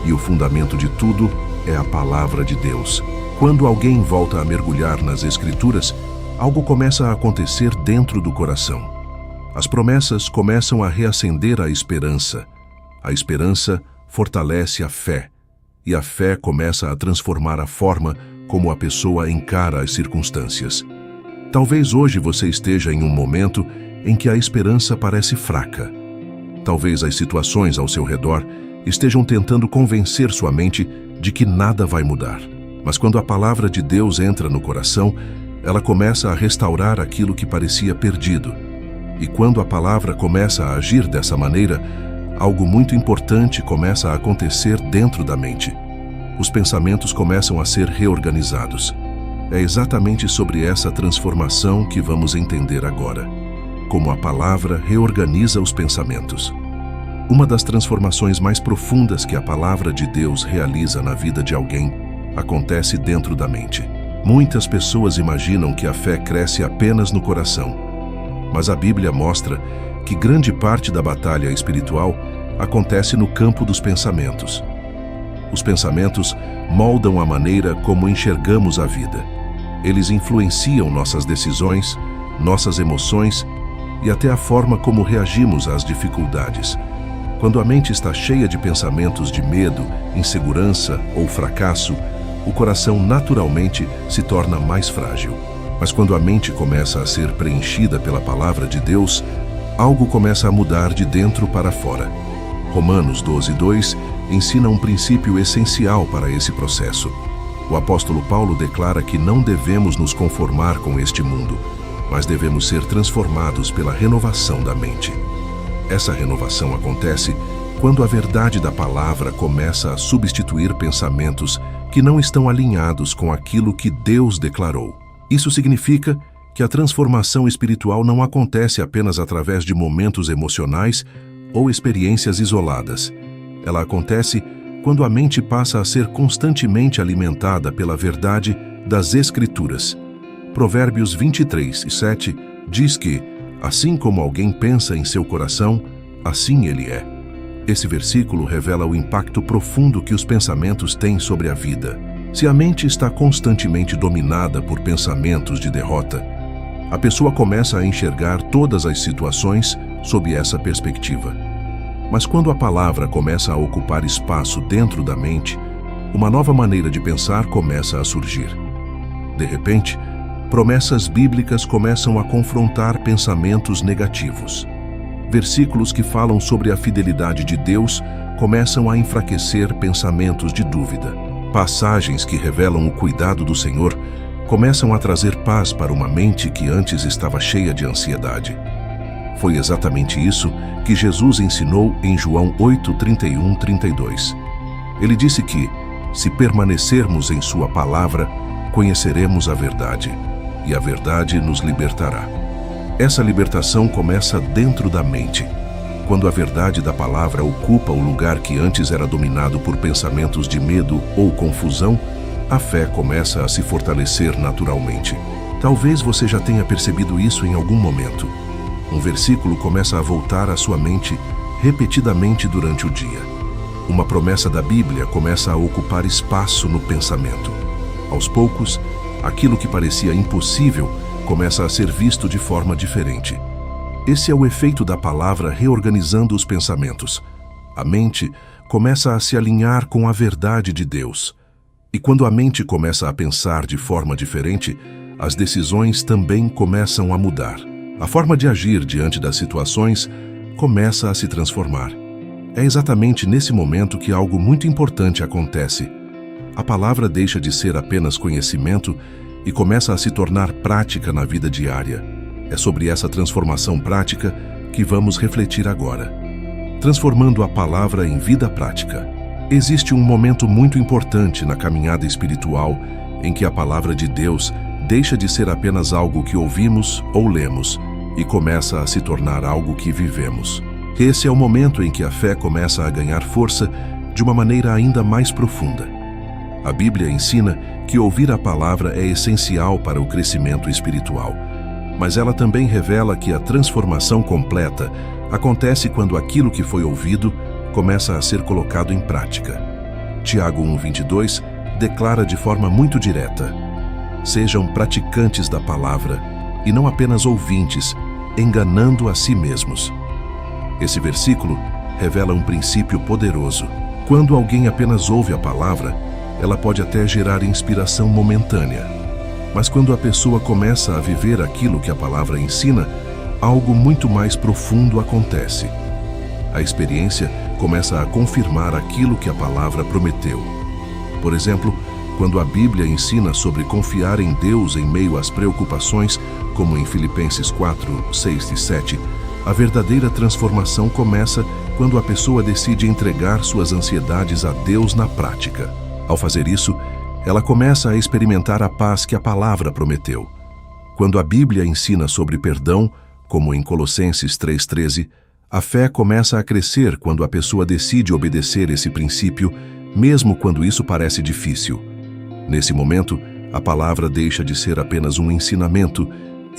e o fundamento de tudo é a palavra de Deus. Quando alguém volta a mergulhar nas Escrituras, algo começa a acontecer dentro do coração. As promessas começam a reacender a esperança. A esperança fortalece a fé, e a fé começa a transformar a forma como a pessoa encara as circunstâncias. Talvez hoje você esteja em um momento em que a esperança parece fraca. Talvez as situações ao seu redor estejam tentando convencer sua mente de que nada vai mudar. Mas quando a palavra de Deus entra no coração, ela começa a restaurar aquilo que parecia perdido. E quando a palavra começa a agir dessa maneira, algo muito importante começa a acontecer dentro da mente. Os pensamentos começam a ser reorganizados. É exatamente sobre essa transformação que vamos entender agora. Como a palavra reorganiza os pensamentos. Uma das transformações mais profundas que a palavra de Deus realiza na vida de alguém acontece dentro da mente. Muitas pessoas imaginam que a fé cresce apenas no coração, mas a Bíblia mostra que grande parte da batalha espiritual acontece no campo dos pensamentos. Os pensamentos moldam a maneira como enxergamos a vida. Eles influenciam nossas decisões, nossas emoções e até a forma como reagimos às dificuldades. Quando a mente está cheia de pensamentos de medo, insegurança ou fracasso, o coração naturalmente se torna mais frágil. Mas quando a mente começa a ser preenchida pela palavra de Deus, algo começa a mudar de dentro para fora. Romanos 12:2 ensina um princípio essencial para esse processo. O apóstolo Paulo declara que não devemos nos conformar com este mundo, mas devemos ser transformados pela renovação da mente. Essa renovação acontece quando a verdade da palavra começa a substituir pensamentos que não estão alinhados com aquilo que Deus declarou. Isso significa que a transformação espiritual não acontece apenas através de momentos emocionais ou experiências isoladas. Ela acontece quando a mente passa a ser constantemente alimentada pela verdade das Escrituras. Provérbios 23:7 diz que, assim como alguém pensa em seu coração, assim ele é. Esse versículo revela o impacto profundo que os pensamentos têm sobre a vida. Se a mente está constantemente dominada por pensamentos de derrota, a pessoa começa a enxergar todas as situações sob essa perspectiva. Mas quando a palavra começa a ocupar espaço dentro da mente, uma nova maneira de pensar começa a surgir. De repente, promessas bíblicas começam a confrontar pensamentos negativos. Versículos que falam sobre a fidelidade de Deus começam a enfraquecer pensamentos de dúvida. Passagens que revelam o cuidado do Senhor começam a trazer paz para uma mente que antes estava cheia de ansiedade. Foi exatamente isso que Jesus ensinou em João 8:31-32. Ele disse que, se permanecermos em sua palavra, conheceremos a verdade, e a verdade nos libertará. Essa libertação começa dentro da mente. Quando a verdade da palavra ocupa o lugar que antes era dominado por pensamentos de medo ou confusão, a fé começa a se fortalecer naturalmente. Talvez você já tenha percebido isso em algum momento. Um versículo começa a voltar à sua mente, repetidamente durante o dia. Uma promessa da Bíblia começa a ocupar espaço no pensamento. Aos poucos, aquilo que parecia impossível começa a ser visto de forma diferente. Esse é o efeito da palavra reorganizando os pensamentos. A mente começa a se alinhar com a verdade de Deus. E quando a mente começa a pensar de forma diferente, as decisões também começam a mudar. A forma de agir diante das situações começa a se transformar. É exatamente nesse momento que algo muito importante acontece. A palavra deixa de ser apenas conhecimento e começa a se tornar prática na vida diária. É sobre essa transformação prática que vamos refletir agora. Transformando a palavra em vida prática. Existe um momento muito importante na caminhada espiritual em que a palavra de Deus deixa de ser apenas algo que ouvimos ou lemos e começa a se tornar algo que vivemos. Esse é o momento em que a fé começa a ganhar força de uma maneira ainda mais profunda. A Bíblia ensina que ouvir a palavra é essencial para o crescimento espiritual, mas ela também revela que a transformação completa acontece quando aquilo que foi ouvido começa a ser colocado em prática. Tiago 1:22 declara de forma muito direta: sejam praticantes da palavra e não apenas ouvintes, enganando a si mesmos. Esse versículo revela um princípio poderoso. Quando alguém apenas ouve a palavra, ela pode até gerar inspiração momentânea. Mas quando a pessoa começa a viver aquilo que a palavra ensina, algo muito mais profundo acontece. A experiência começa a confirmar aquilo que a palavra prometeu. Por exemplo, quando a Bíblia ensina sobre confiar em Deus em meio às preocupações, como em Filipenses 4:6 e 7, a verdadeira transformação começa quando a pessoa decide entregar suas ansiedades a Deus na prática. Ao fazer isso, ela começa a experimentar a paz que a palavra prometeu. Quando a Bíblia ensina sobre perdão, como em Colossenses 3:13, a fé começa a crescer quando a pessoa decide obedecer esse princípio, mesmo quando isso parece difícil. Nesse momento, a palavra deixa de ser apenas um ensinamento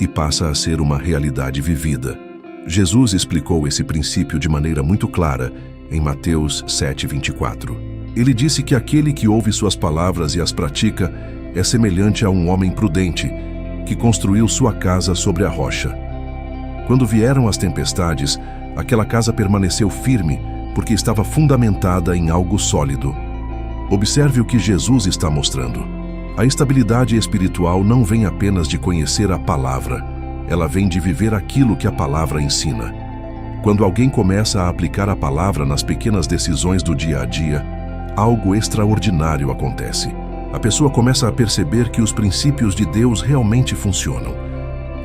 e passa a ser uma realidade vivida. Jesus explicou esse princípio de maneira muito clara em Mateus 7:24. Ele disse que aquele que ouve suas palavras e as pratica é semelhante a um homem prudente que construiu sua casa sobre a rocha. Quando vieram as tempestades, aquela casa permaneceu firme porque estava fundamentada em algo sólido. Observe o que Jesus está mostrando. A estabilidade espiritual não vem apenas de conhecer a palavra, ela vem de viver aquilo que a palavra ensina. Quando alguém começa a aplicar a palavra nas pequenas decisões do dia a dia, algo extraordinário acontece. A pessoa começa a perceber que os princípios de Deus realmente funcionam.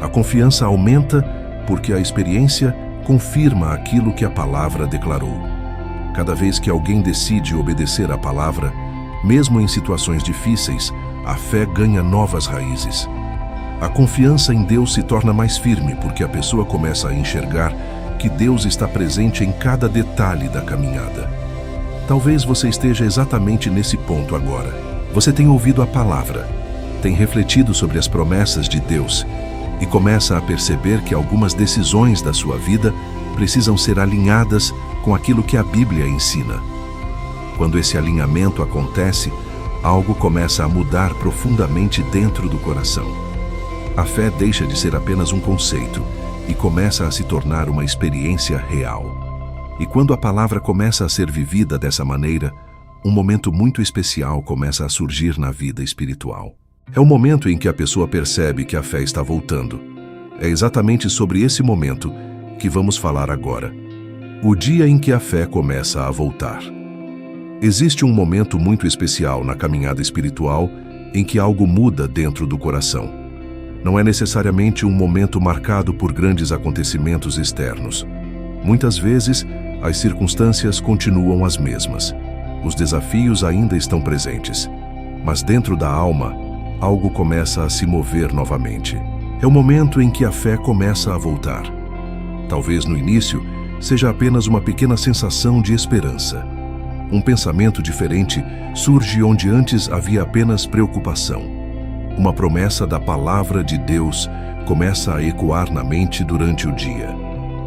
A confiança aumenta porque a experiência confirma aquilo que a palavra declarou. Cada vez que alguém decide obedecer à palavra, mesmo em situações difíceis, a fé ganha novas raízes. A confiança em Deus se torna mais firme porque a pessoa começa a enxergar que Deus está presente em cada detalhe da caminhada. Talvez você esteja exatamente nesse ponto agora. Você tem ouvido a palavra, tem refletido sobre as promessas de Deus e começa a perceber que algumas decisões da sua vida precisam ser alinhadas com aquilo que a Bíblia ensina. Quando esse alinhamento acontece, algo começa a mudar profundamente dentro do coração. A fé deixa de ser apenas um conceito e começa a se tornar uma experiência real. E quando a palavra começa a ser vivida dessa maneira, um momento muito especial começa a surgir na vida espiritual. É o momento em que a pessoa percebe que a fé está voltando. É exatamente sobre esse momento que vamos falar agora. O dia em que a fé começa a voltar. Existe um momento muito especial na caminhada espiritual em que algo muda dentro do coração. Não é necessariamente um momento marcado por grandes acontecimentos externos. Muitas vezes, as circunstâncias continuam as mesmas. Os desafios ainda estão presentes. Mas dentro da alma, algo começa a se mover novamente. É o momento em que a fé começa a voltar. Talvez no início seja apenas uma pequena sensação de esperança. Um pensamento diferente surge onde antes havia apenas preocupação. Uma promessa da palavra de Deus começa a ecoar na mente durante o dia.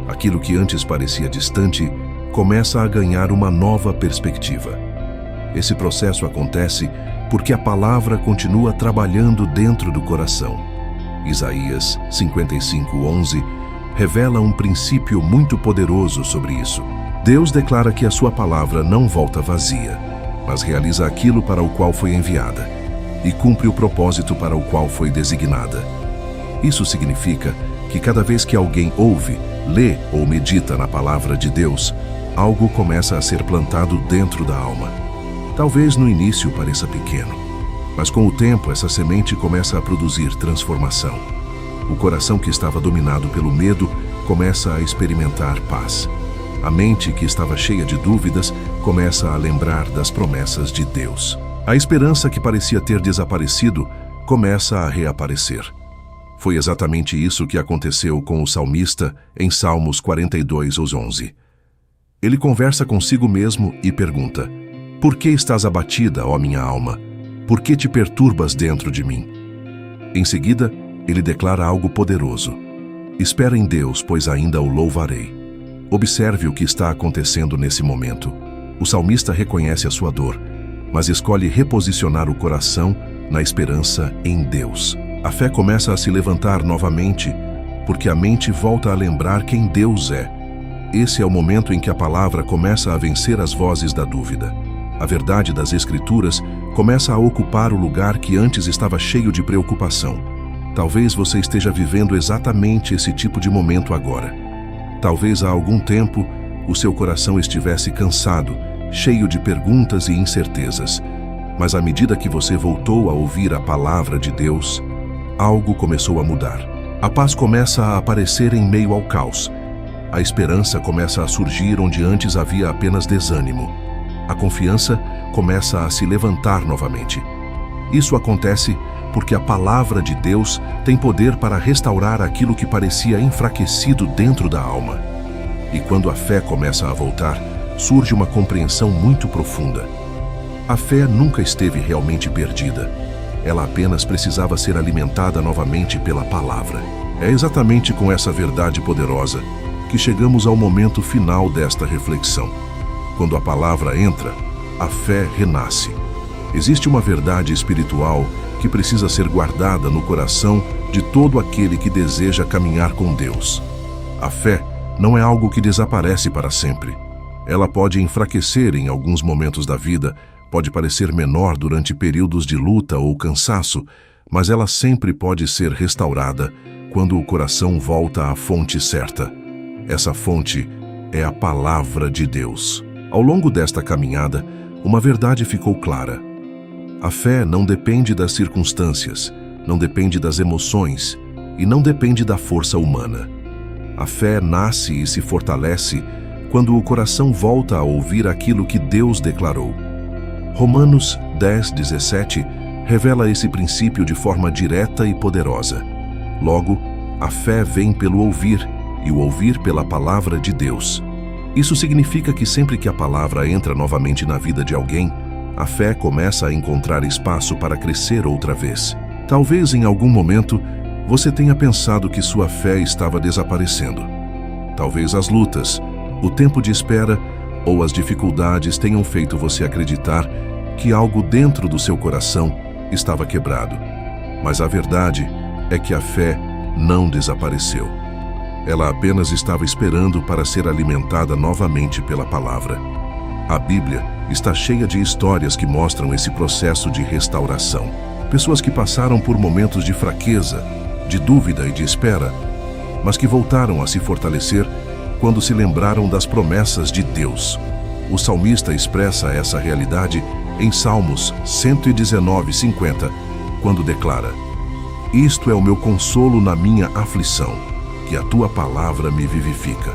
Aquilo que antes parecia distante começa a ganhar uma nova perspectiva. Esse processo acontece porque a palavra continua trabalhando dentro do coração. Isaías 55:11 revela um princípio muito poderoso sobre isso. Deus declara que a sua palavra não volta vazia, mas realiza aquilo para o qual foi enviada e cumpre o propósito para o qual foi designada. Isso significa que cada vez que alguém ouve, lê ou medita na palavra de Deus, algo começa a ser plantado dentro da alma. Talvez no início pareça pequeno, mas com o tempo essa semente começa a produzir transformação. O coração que estava dominado pelo medo começa a experimentar paz. A mente que estava cheia de dúvidas começa a lembrar das promessas de Deus. A esperança que parecia ter desaparecido começa a reaparecer. Foi exatamente isso que aconteceu com o salmista em Salmos 42:11. Ele conversa consigo mesmo e pergunta: "Por que estás abatida, ó minha alma? Por que te perturbas dentro de mim?" Em seguida, ele declara algo poderoso: "Espera em Deus, pois ainda o louvarei." Observe o que está acontecendo nesse momento. O salmista reconhece a sua dor, mas escolhe reposicionar o coração na esperança em Deus. A fé começa a se levantar novamente, porque a mente volta a lembrar quem Deus é. Esse é o momento em que a palavra começa a vencer as vozes da dúvida. A verdade das Escrituras começa a ocupar o lugar que antes estava cheio de preocupação. Talvez você esteja vivendo exatamente esse tipo de momento agora. Talvez há algum tempo o seu coração estivesse cansado, cheio de perguntas e incertezas. Mas à medida que você voltou a ouvir a palavra de Deus, algo começou a mudar. A paz começa a aparecer em meio ao caos. A esperança começa a surgir onde antes havia apenas desânimo. A confiança começa a se levantar novamente. Isso acontece porque a palavra de Deus tem poder para restaurar aquilo que parecia enfraquecido dentro da alma. E quando a fé começa a voltar, surge uma compreensão muito profunda. A fé nunca esteve realmente perdida. Ela apenas precisava ser alimentada novamente pela palavra. É exatamente com essa verdade poderosa que chegamos ao momento final desta reflexão. Quando a palavra entra, a fé renasce. Existe uma verdade espiritual que precisa ser guardada no coração de todo aquele que deseja caminhar com Deus. A fé não é algo que desaparece para sempre. Ela pode enfraquecer em alguns momentos da vida, pode parecer menor durante períodos de luta ou cansaço, mas ela sempre pode ser restaurada quando o coração volta à fonte certa. Essa fonte é a palavra de Deus. Ao longo desta caminhada, uma verdade ficou clara. A fé não depende das circunstâncias, não depende das emoções e não depende da força humana. A fé nasce e se fortalece quando o coração volta a ouvir aquilo que Deus declarou. Romanos 10:17 revela esse princípio de forma direta e poderosa. Logo, a fé vem pelo ouvir e o ouvir pela palavra de Deus. Isso significa que sempre que a palavra entra novamente na vida de alguém, a fé começa a encontrar espaço para crescer outra vez. Talvez em algum momento você tenha pensado que sua fé estava desaparecendo. Talvez as lutas, o tempo de espera ou as dificuldades tenham feito você acreditar que algo dentro do seu coração estava quebrado. Mas a verdade é que a fé não desapareceu. Ela apenas estava esperando para ser alimentada novamente pela palavra. A Bíblia está cheia de histórias que mostram esse processo de restauração. Pessoas que passaram por momentos de fraqueza, de dúvida e de espera, mas que voltaram a se fortalecer quando se lembraram das promessas de Deus. O salmista expressa essa realidade em Salmos 119:50, quando declara: "Isto é o meu consolo na minha aflição, que a tua palavra me vivifica."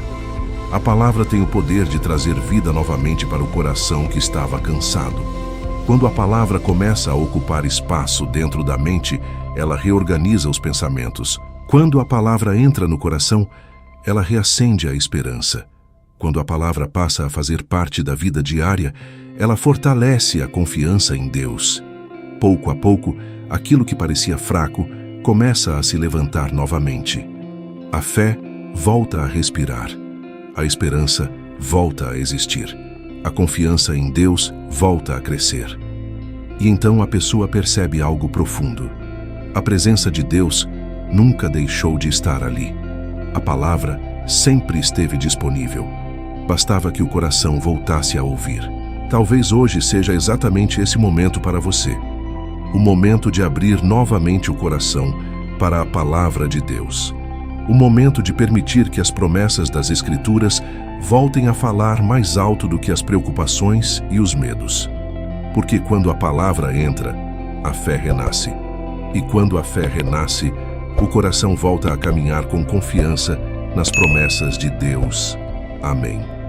A palavra tem o poder de trazer vida novamente para o coração que estava cansado. Quando a palavra começa a ocupar espaço dentro da mente, ela reorganiza os pensamentos. Quando a palavra entra no coração, ela reacende a esperança. Quando a palavra passa a fazer parte da vida diária, ela fortalece a confiança em Deus. Pouco a pouco, aquilo que parecia fraco começa a se levantar novamente. A fé volta a respirar. A esperança volta a existir. A confiança em Deus volta a crescer. E então a pessoa percebe algo profundo. A presença de Deus nunca deixou de estar ali. A palavra sempre esteve disponível. Bastava que o coração voltasse a ouvir. Talvez hoje seja exatamente esse momento para você. O momento de abrir novamente o coração para a palavra de Deus. O momento de permitir que as promessas das Escrituras voltem a falar mais alto do que as preocupações e os medos. Porque quando a palavra entra, a fé renasce. E quando a fé renasce, o coração volta a caminhar com confiança nas promessas de Deus. Amém.